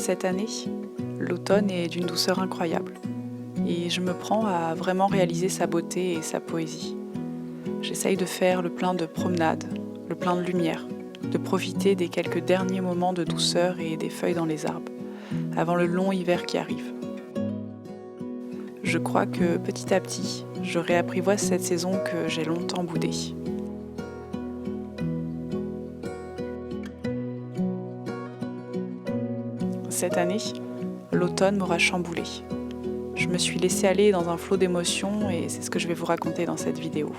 Cette année, l'automne est d'une douceur incroyable et je me prends à vraiment réaliser sa beauté et sa poésie. J'essaye de faire le plein de promenades, le plein de lumière, de profiter des quelques derniers moments de douceur et des feuilles dans les arbres, avant le long hiver qui arrive. Je crois que petit à petit, je réapprivoise cette saison que j'ai longtemps boudée. Cette année, l'automne m'aura chamboulée. Je me suis laissée aller dans un flot d'émotions et c'est ce que je vais vous raconter dans cette vidéo.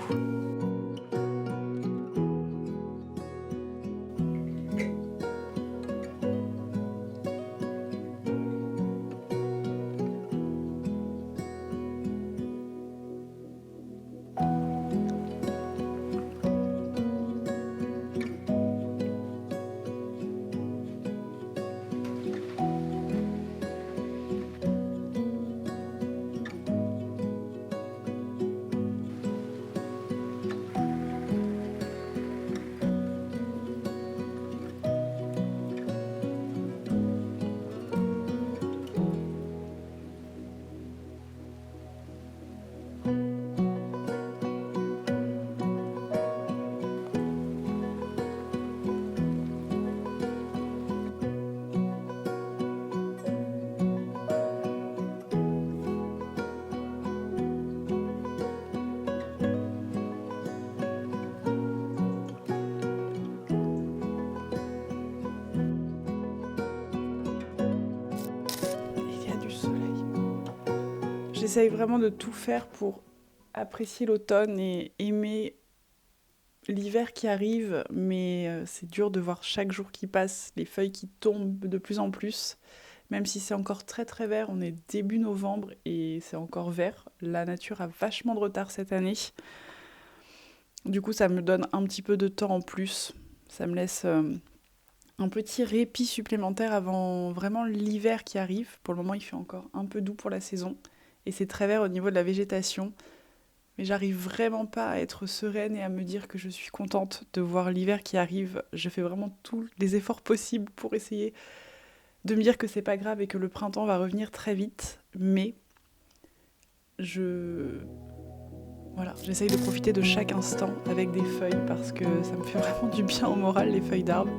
J'essaye vraiment de tout faire pour apprécier l'automne et aimer l'hiver qui arrive, mais c'est dur de voir chaque jour qui passe, les feuilles qui tombent de plus en plus. Même si c'est encore très très vert, on est début novembre et c'est encore vert. La nature a vachement de retard cette année. Du coup, ça me donne un petit peu de temps en plus. Ça me laisse un petit répit supplémentaire avant vraiment l'hiver qui arrive. Pour le moment, il fait encore un peu doux pour la saison. Et c'est très vert au niveau de la végétation. Mais j'arrive vraiment pas à être sereine et à me dire que je suis contente de voir l'hiver qui arrive. Je fais vraiment tous les efforts possibles pour essayer de me dire que c'est pas grave et que le printemps va revenir très vite. Mais j'essaye de profiter de chaque instant avec des feuilles parce que ça me fait vraiment du bien au moral, les feuilles d'arbre.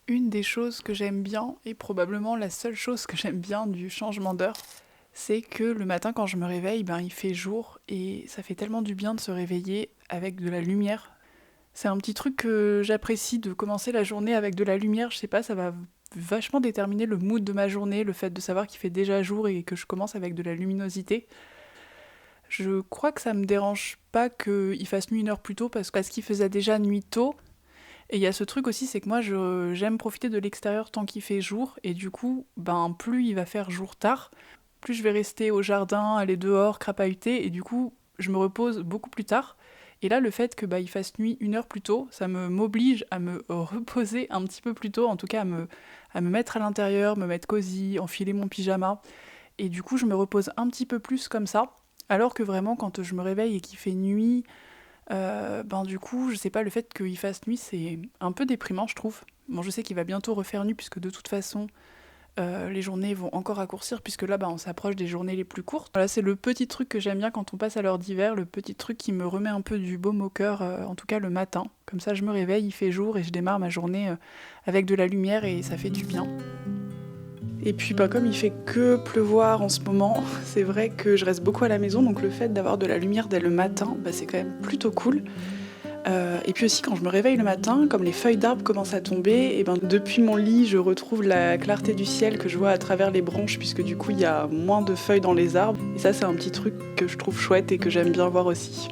Une des choses que j'aime bien, et probablement la seule chose que j'aime bien du changement d'heure, c'est que le matin quand je me réveille, il fait jour et ça fait tellement du bien de se réveiller avec de la lumière. C'est un petit truc que j'apprécie de commencer la journée avec de la lumière, je sais pas, ça va vachement déterminer le mood de ma journée, le fait de savoir qu'il fait déjà jour et que je commence avec de la luminosité. Je crois que ça me dérange pas qu'il fasse nuit une heure plus tôt parce qu'il faisait déjà nuit tôt. Et il y a ce truc aussi, c'est que moi j'aime profiter de l'extérieur tant qu'il fait jour et du coup, plus il va faire jour tard, plus je vais rester au jardin, aller dehors, crapahuter et du coup, je me repose beaucoup plus tard. Et là, le fait que il fasse nuit une heure plus tôt, ça m'oblige à me reposer un petit peu plus tôt, en tout cas à me mettre à l'intérieur, me mettre cosy, enfiler mon pyjama. Et du coup, je me repose un petit peu plus comme ça. Alors que vraiment, quand je me réveille et qu'il fait nuit, du coup, je sais pas, le fait qu'il fasse nuit, c'est un peu déprimant, je trouve. Bon, je sais qu'il va bientôt refaire nuit, puisque de toute façon, les journées vont encore raccourcir, puisque là, on s'approche des journées les plus courtes. Voilà, c'est le petit truc que j'aime bien quand on passe à l'heure d'hiver, le petit truc qui me remet un peu du baume au cœur, en tout cas le matin. Comme ça, je me réveille, il fait jour, et je démarre ma journée avec de la lumière, et ça fait du bien. Et puis comme il fait que pleuvoir en ce moment, c'est vrai que je reste beaucoup à la maison, donc le fait d'avoir de la lumière dès le matin, c'est quand même plutôt cool. Et puis aussi quand je me réveille le matin, comme les feuilles d'arbres commencent à tomber, et depuis mon lit je retrouve la clarté du ciel que je vois à travers les branches, puisque du coup il y a moins de feuilles dans les arbres. Et ça c'est un petit truc que je trouve chouette et que j'aime bien voir aussi.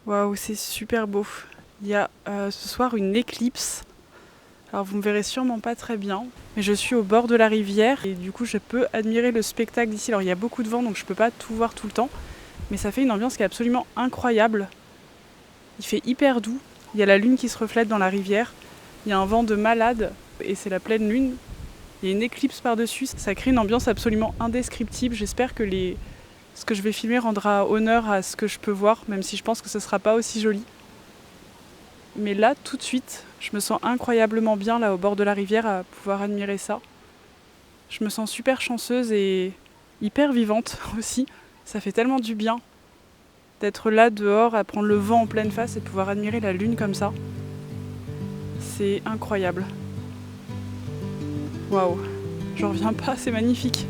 Waouh, c'est super beau. Il y a ce soir une éclipse. Alors vous me verrez sûrement pas très bien, mais je suis au bord de la rivière et du coup je peux admirer le spectacle d'ici. Alors il y a beaucoup de vent donc je peux pas tout voir tout le temps, mais ça fait une ambiance qui est absolument incroyable. Il fait hyper doux, il y a la lune qui se reflète dans la rivière, il y a un vent de malade et c'est la pleine lune. Il y a une éclipse par-dessus, ça crée une ambiance absolument indescriptible. J'espère que ce que je vais filmer rendra honneur à ce que je peux voir, même si je pense que ce ne sera pas aussi joli. Mais là, tout de suite, je me sens incroyablement bien là au bord de la rivière à pouvoir admirer ça. Je me sens super chanceuse et hyper vivante aussi. Ça fait tellement du bien d'être là dehors, à prendre le vent en pleine face et de pouvoir admirer la lune comme ça. C'est incroyable. Waouh, j'en reviens pas, c'est magnifique.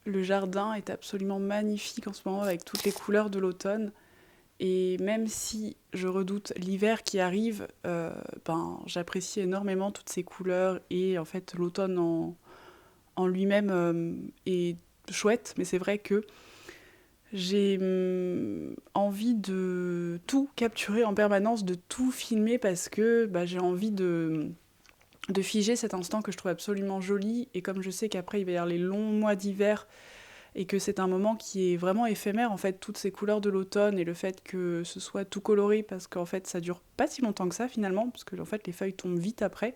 Le jardin est absolument magnifique en ce moment avec toutes les couleurs de l'automne. Et même si je redoute l'hiver qui arrive, j'apprécie énormément toutes ces couleurs et en fait l'automne en lui-même est chouette. Mais c'est vrai que j'ai envie de tout capturer en permanence, de tout filmer parce que j'ai envie de figer cet instant que je trouve absolument joli. Et comme je sais qu'après il va y avoir les longs mois d'hiver et que c'est un moment qui est vraiment éphémère, en fait, toutes ces couleurs de l'automne et le fait que ce soit tout coloré, parce qu'en fait ça dure pas si longtemps que ça finalement, parce que en fait les feuilles tombent vite après.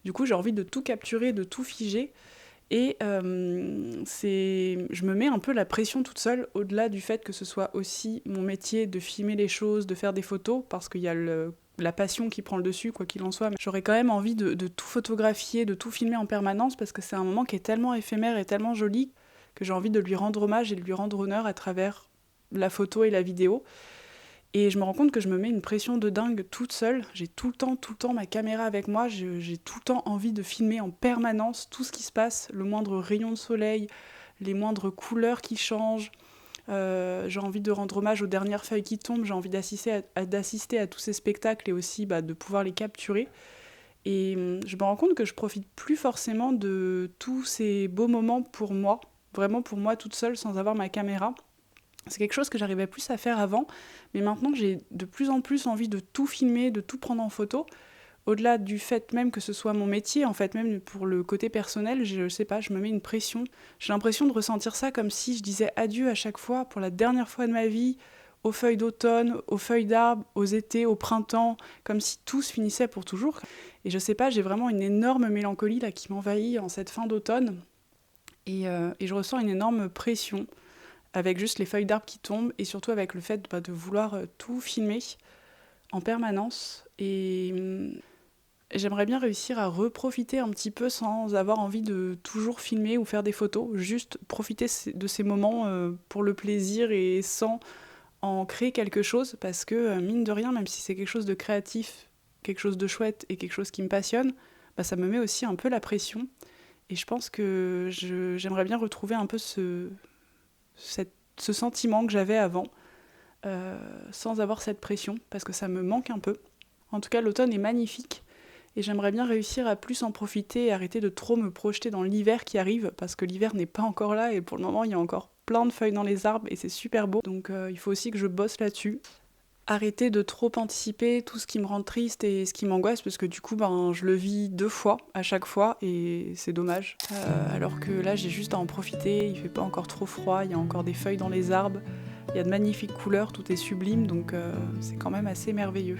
Du coup j'ai envie de tout capturer, de tout figer. Et je me mets un peu la pression toute seule, au-delà du fait que ce soit aussi mon métier de filmer les choses, de faire des photos, parce qu'il y a la passion qui prend le dessus, quoi qu'il en soit. Mais j'aurais quand même envie de tout photographier, de tout filmer en permanence, parce que c'est un moment qui est tellement éphémère et tellement joli que j'ai envie de lui rendre hommage et de lui rendre honneur à travers la photo et la vidéo. Et je me rends compte que je me mets une pression de dingue toute seule. J'ai tout le temps ma caméra avec moi. J'ai tout le temps envie de filmer en permanence tout ce qui se passe, le moindre rayon de soleil, les moindres couleurs qui changent. J'ai envie de rendre hommage aux dernières feuilles qui tombent. J'ai envie d'assister à tous ces spectacles et aussi de pouvoir les capturer. Et je me rends compte que je profite plus forcément de tous ces beaux moments pour moi, vraiment pour moi toute seule sans avoir ma caméra. C'est quelque chose que j'arrivais plus à faire avant, mais maintenant que j'ai de plus en plus envie de tout filmer, de tout prendre en photo, au-delà du fait même que ce soit mon métier, en fait, même pour le côté personnel, je sais pas, je me mets une pression. J'ai l'impression de ressentir ça comme si je disais adieu à chaque fois, pour la dernière fois de ma vie, aux feuilles d'automne, aux feuilles d'arbres, aux étés, au printemps, comme si tout se finissait pour toujours. Et je sais pas, j'ai vraiment une énorme mélancolie là qui m'envahit en cette fin d'automne. Et je ressens une énorme pression avec juste les feuilles d'arbres qui tombent et surtout avec le fait de vouloir tout filmer en permanence. Et j'aimerais bien réussir à reprofiter un petit peu sans avoir envie de toujours filmer ou faire des photos, juste profiter de ces moments pour le plaisir et sans en créer quelque chose, parce que mine de rien, même si c'est quelque chose de créatif, quelque chose de chouette et quelque chose qui me passionne, ça me met aussi un peu la pression. Et je pense que j'aimerais bien retrouver un peu ce sentiment que j'avais avant, sans avoir cette pression, parce que ça me manque un peu. En tout cas, l'automne est magnifique, et j'aimerais bien réussir à plus en profiter et arrêter de trop me projeter dans l'hiver qui arrive, parce que l'hiver n'est pas encore là, et pour le moment, il y a encore plein de feuilles dans les arbres, et c'est super beau. Donc il faut aussi que je bosse là-dessus. Arrêter de trop anticiper tout ce qui me rend triste et ce qui m'angoisse, parce que du coup je le vis 2 fois à chaque fois et c'est dommage. Alors que là j'ai juste à en profiter, il fait pas encore trop froid, il y a encore des feuilles dans les arbres, il y a de magnifiques couleurs, tout est sublime, donc c'est quand même assez merveilleux.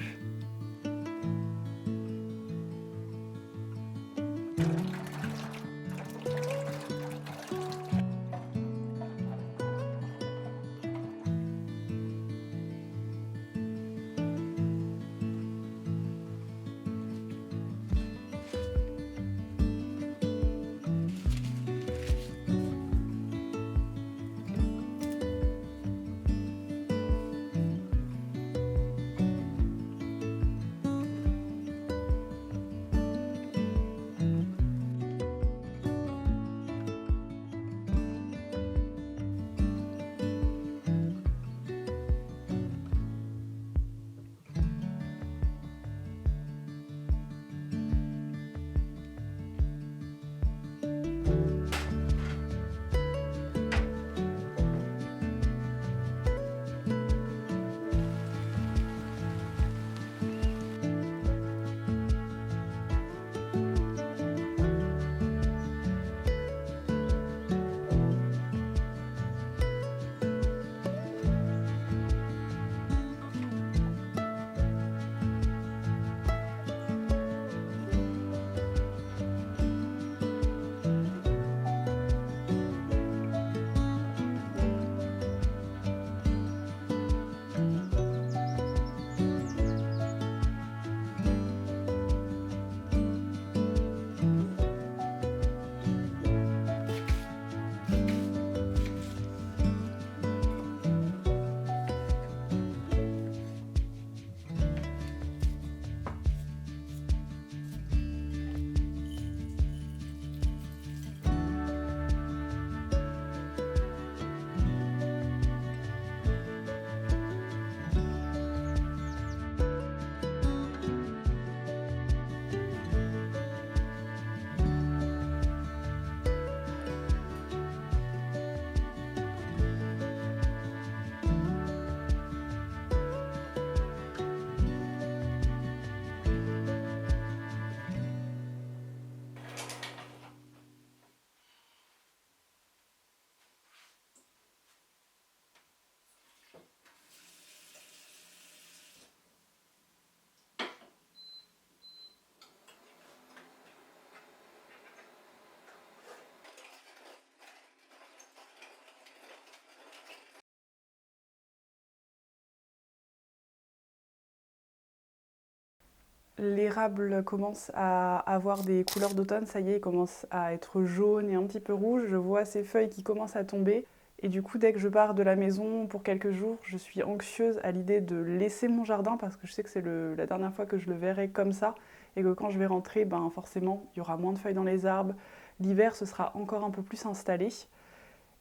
L'érable commence à avoir des couleurs d'automne, ça y est, il commence à être jaune et un petit peu rouge. Je vois ces feuilles qui commencent à tomber. Et du coup, dès que je pars de la maison pour quelques jours, je suis anxieuse à l'idée de laisser mon jardin parce que je sais que c'est la dernière fois que je le verrai comme ça. Et que quand je vais rentrer, forcément, il y aura moins de feuilles dans les arbres. L'hiver se sera encore un peu plus installé.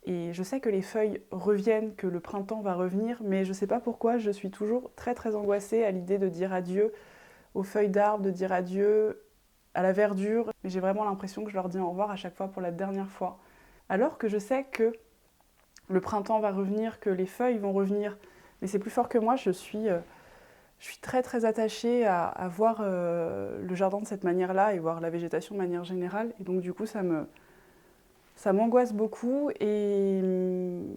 Et je sais que les feuilles reviennent, que le printemps va revenir, mais je sais pas pourquoi, je suis toujours très très angoissée à l'idée de dire adieu aux feuilles d'arbres, de dire adieu à la verdure. Mais j'ai vraiment l'impression que je leur dis au revoir à chaque fois pour la dernière fois. Alors que je sais que le printemps va revenir, que les feuilles vont revenir. Mais c'est plus fort que moi, je suis Je suis très très attachée à voir le jardin de cette manière-là et voir la végétation de manière générale. Et donc du coup, ça m'angoisse beaucoup et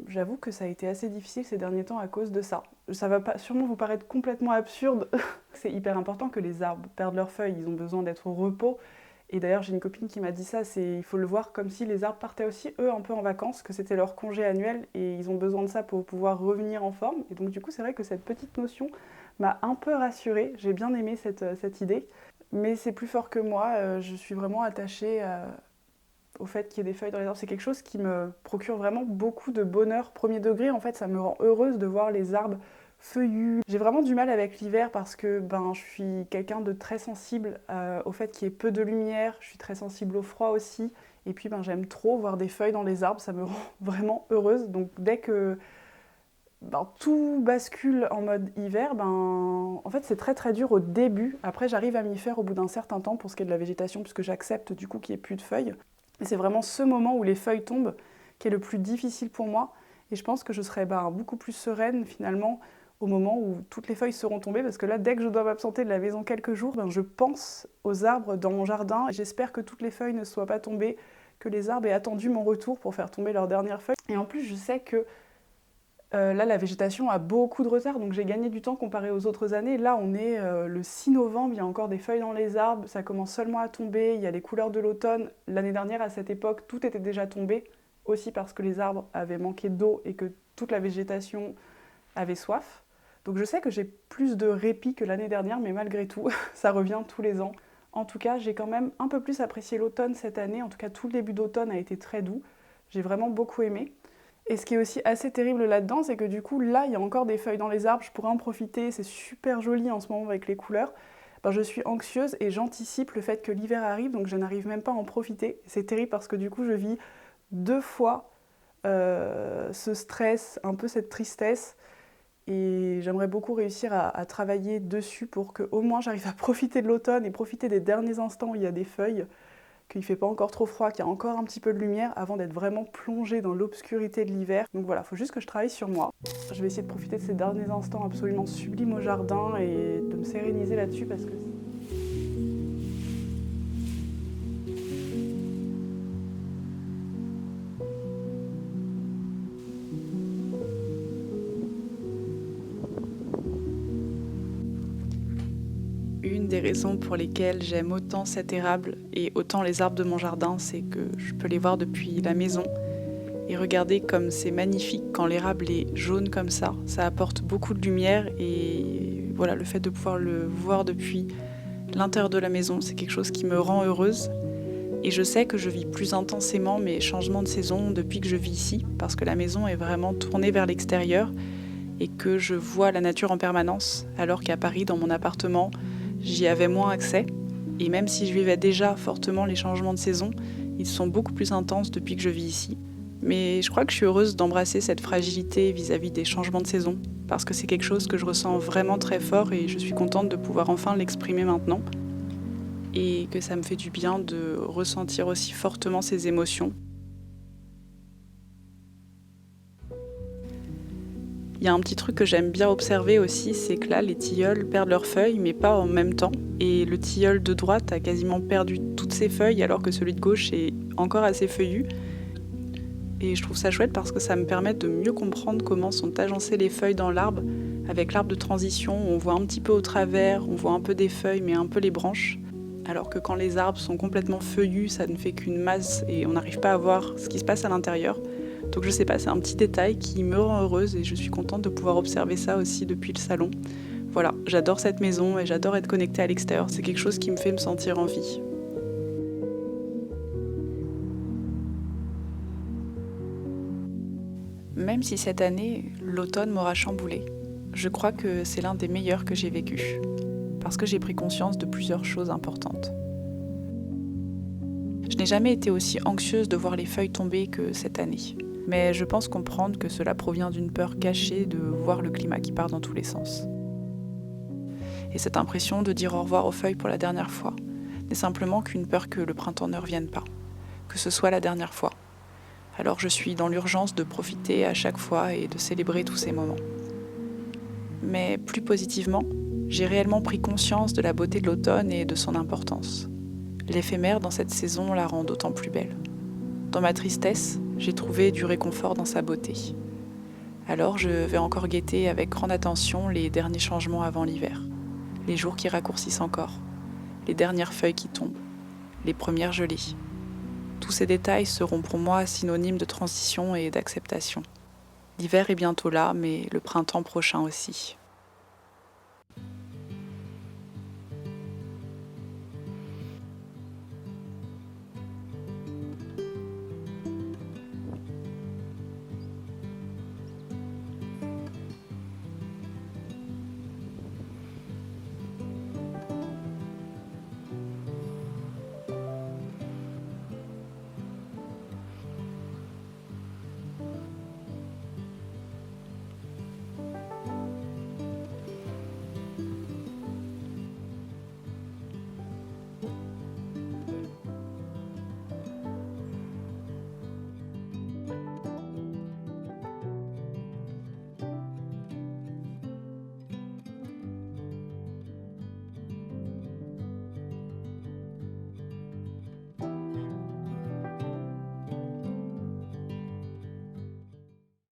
j'avoue que ça a été assez difficile ces derniers temps à cause de ça. Ça va pas, sûrement vous paraître complètement absurde. C'est hyper important que les arbres perdent leurs feuilles, ils ont besoin d'être au repos. Et d'ailleurs, j'ai une copine qui m'a dit ça, il faut le voir comme si les arbres partaient aussi, eux, un peu en vacances, que c'était leur congé annuel et ils ont besoin de ça pour pouvoir revenir en forme. Et donc du coup, c'est vrai que cette petite notion m'a un peu rassurée. J'ai bien aimé cette idée. Mais c'est plus fort que moi, je suis vraiment attachée au fait qu'il y ait des feuilles dans les arbres. C'est quelque chose qui me procure vraiment beaucoup de bonheur premier degré. En fait, ça me rend heureuse de voir les arbres feuillus. J'ai vraiment du mal avec l'hiver parce que je suis quelqu'un de très sensible au fait qu'il y ait peu de lumière. Je suis très sensible au froid aussi. Et puis j'aime trop voir des feuilles dans les arbres, ça me rend vraiment heureuse. Donc dès que tout bascule en mode hiver, en fait c'est très très dur au début. Après j'arrive à m'y faire au bout d'un certain temps pour ce qui est de la végétation puisque j'accepte du coup qu'il n'y ait plus de feuilles. Et c'est vraiment ce moment où les feuilles tombent qui est le plus difficile pour moi. Et je pense que je serai beaucoup plus sereine finalement au moment où toutes les feuilles seront tombées. Parce que là, dès que je dois m'absenter de la maison quelques jours, je pense aux arbres dans mon jardin. J'espère que toutes les feuilles ne soient pas tombées, que les arbres aient attendu mon retour pour faire tomber leurs dernières feuilles. Et en plus, je sais que là, la végétation a beaucoup de retard, donc j'ai gagné du temps comparé aux autres années. Là, on est le 6 novembre, il y a encore des feuilles dans les arbres, ça commence seulement à tomber, il y a les couleurs de l'automne. L'année dernière, à cette époque, tout était déjà tombé, aussi parce que les arbres avaient manqué d'eau et que toute la végétation avait soif. Donc je sais que j'ai plus de répit que l'année dernière, mais malgré tout, ça revient tous les ans. En tout cas, j'ai quand même un peu plus apprécié l'automne cette année, en tout cas tout le début d'automne a été très doux. J'ai vraiment beaucoup aimé. Et ce qui est aussi assez terrible là-dedans, c'est que du coup, là, il y a encore des feuilles dans les arbres, je pourrais en profiter, c'est super joli en ce moment avec les couleurs. Je suis anxieuse et j'anticipe le fait que l'hiver arrive, donc je n'arrive même pas à en profiter. C'est terrible parce que du coup, je vis 2 fois ce stress, un peu cette tristesse. Et j'aimerais beaucoup réussir à travailler dessus pour qu'au moins j'arrive à profiter de l'automne et profiter des derniers instants où il y a des feuilles, qu'il ne fait pas encore trop froid, qu'il y a encore un petit peu de lumière avant d'être vraiment plongée dans l'obscurité de l'hiver. Donc voilà, il faut juste que je travaille sur moi. Je vais essayer de profiter de ces derniers instants absolument sublimes au jardin et de me séréniser là-dessus parce que... Une des raisons pour lesquelles j'aime autant cet érable et autant les arbres de mon jardin, c'est que je peux les voir depuis la maison et regarder comme c'est magnifique quand l'érable est jaune comme ça. Ça apporte beaucoup de lumière et voilà, le fait de pouvoir le voir depuis l'intérieur de la maison, c'est quelque chose qui me rend heureuse. Et je sais que je vis plus intensément mes changements de saison depuis que je vis ici, parce que la maison est vraiment tournée vers l'extérieur et que je vois la nature en permanence, alors qu'à Paris, dans mon appartement, j'y avais moins accès. Et même si je vivais déjà fortement les changements de saison, ils sont beaucoup plus intenses depuis que je vis ici. Mais je crois que je suis heureuse d'embrasser cette fragilité vis-à-vis des changements de saison, parce que c'est quelque chose que je ressens vraiment très fort et je suis contente de pouvoir enfin l'exprimer maintenant. Et que ça me fait du bien de ressentir aussi fortement ces émotions. Il y a un petit truc que j'aime bien observer aussi, c'est que là, les tilleuls perdent leurs feuilles, mais pas en même temps. Et le tilleul de droite a quasiment perdu toutes ses feuilles, alors que celui de gauche est encore assez feuillu. Et je trouve ça chouette parce que ça me permet de mieux comprendre comment sont agencées les feuilles dans l'arbre. Avec l'arbre de transition, on voit un petit peu au travers, on voit un peu des feuilles, mais un peu les branches. Alors que quand les arbres sont complètement feuillus, ça ne fait qu'une masse et on n'arrive pas à voir ce qui se passe à l'intérieur. Donc je sais pas, c'est un petit détail qui me rend heureuse et je suis contente de pouvoir observer ça aussi depuis le salon. Voilà, j'adore cette maison et j'adore être connectée à l'extérieur, c'est quelque chose qui me fait me sentir en vie. Même si cette année, l'automne m'aura chamboulée, je crois que c'est l'un des meilleurs que j'ai vécu. Parce que j'ai pris conscience de plusieurs choses importantes. Je n'ai jamais été aussi anxieuse de voir les feuilles tomber que cette année. Mais je pense comprendre que cela provient d'une peur cachée de voir le climat qui part dans tous les sens. Et cette impression de dire au revoir aux feuilles pour la dernière fois n'est simplement qu'une peur que le printemps ne revienne pas, que ce soit la dernière fois. Alors je suis dans l'urgence de profiter à chaque fois et de célébrer tous ces moments. Mais plus positivement, J'ai réellement pris conscience de la beauté de l'automne et de son importance. L'éphémère dans cette saison la rend d'autant plus belle. Dans ma tristesse, j'ai trouvé du réconfort dans sa beauté. Alors je vais encore guetter avec grande attention les derniers changements avant l'hiver, les jours qui raccourcissent encore, les dernières feuilles qui tombent, les premières gelées. Tous ces détails seront pour moi synonymes de transition et d'acceptation. L'hiver est bientôt là, mais le printemps prochain aussi.